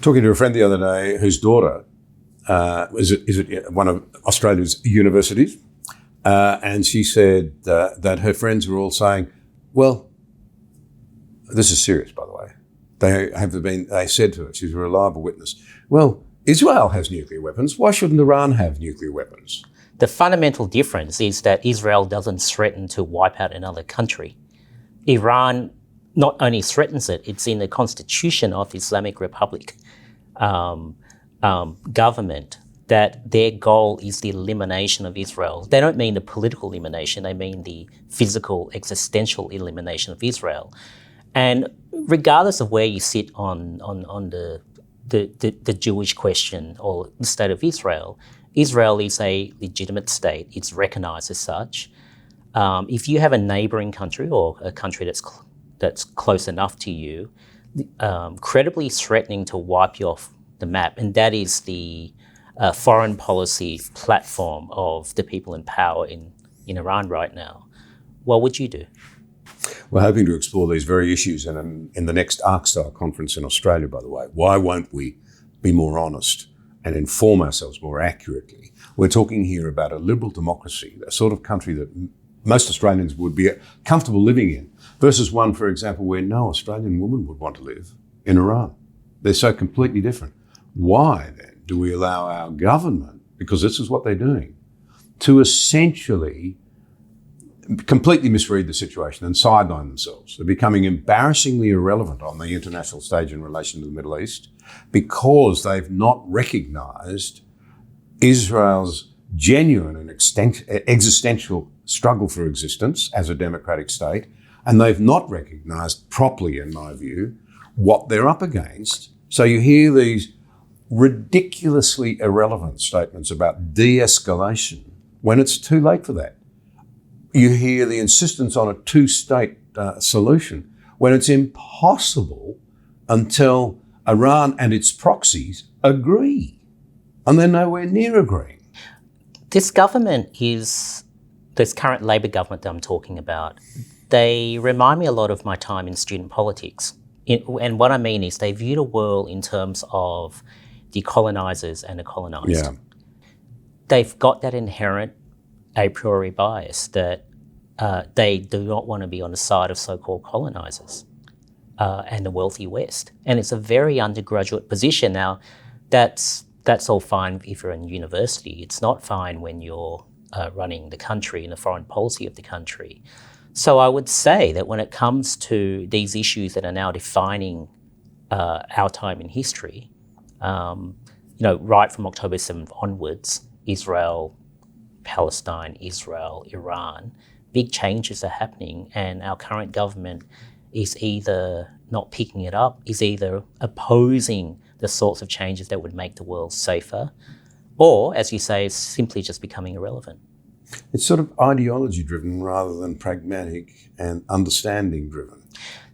talking to a friend the other day whose daughter is at one of Australia's universities, and she said that her friends were all saying, well, this is serious, by the way. They said to her, she's a reliable witness, well, Israel has nuclear weapons. Why shouldn't Iran have nuclear weapons? The fundamental difference is that Israel doesn't threaten to wipe out another country. Iran not only threatens it, it's in the constitution of the Islamic Republic government that their goal is the elimination of Israel. They don't mean the political elimination, they mean the physical, existential elimination of Israel. And regardless of where you sit on the Jewish question or the state of Israel, Israel is a legitimate state. It's recognized as such. If you have a neighboring country or a country that's close enough to you, credibly threatening to wipe you off the map, and that is the foreign policy platform of the people in power in Iran right now, what would you do? We're hoping to explore these very issues in the next ARC-style conference in Australia, by the way. Why won't we be more honest and inform ourselves more accurately? We're talking here about a liberal democracy, a sort of country that most Australians would be comfortable living in, versus one, for example, where no Australian woman would want to live, in Iran. They're so completely different. Why, then, do we allow our government, because this is what they're doing, to essentially completely misread the situation and sideline themselves? They're becoming embarrassingly irrelevant on the international stage in relation to the Middle East because they've not recognised Israel's genuine and existential struggle for existence as a democratic state, and they've not recognised properly, in my view, what they're up against. So you hear these ridiculously irrelevant statements about de-escalation when it's too late for that. You hear the insistence on a two-state solution when it's impossible until Iran and its proxies agree, and they're nowhere near agreeing. This government this current Labor government that I'm talking about, they remind me a lot of my time in student politics. And what I mean is they view the world in terms of the colonisers and the colonised. Yeah. They've got that inherent a priori bias that they do not want to be on the side of so-called colonisers and the wealthy West. And it's a very undergraduate position. Now, that's all fine if you're in university. It's not fine when you're running the country and the foreign policy of the country. So I would say that when it comes to these issues that are now defining our time in history, right from October 7th onwards, Israel, Palestine, Israel, Iran, big changes are happening, and our current government is either not picking it up, is either opposing the sorts of changes that would make the world safer, or, as you say, is simply just becoming irrelevant. It's sort of ideology-driven rather than pragmatic and understanding-driven.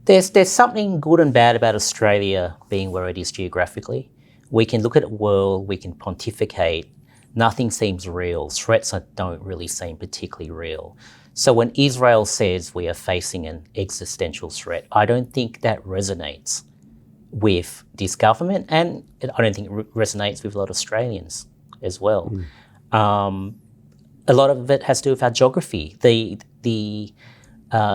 There's something good and bad about Australia being where it is geographically. We can look at the world, we can pontificate, nothing seems real, threats don't really seem particularly real. So when Israel says we are facing an existential threat, I don't think that resonates with this government, and I don't think it resonates with a lot of Australians as well. A lot of it has to do with our geography. The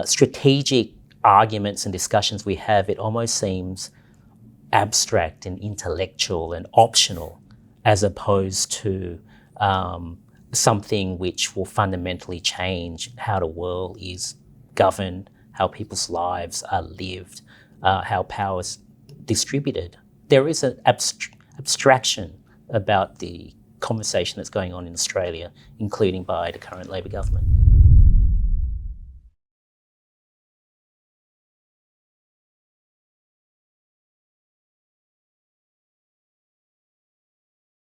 strategic arguments and discussions we have, it almost seems abstract and intellectual and optional, as opposed to something which will fundamentally change how the world is governed, how people's lives are lived, how power is distributed. There is an abstraction about the conversation that's going on in Australia, including by the current Labor government.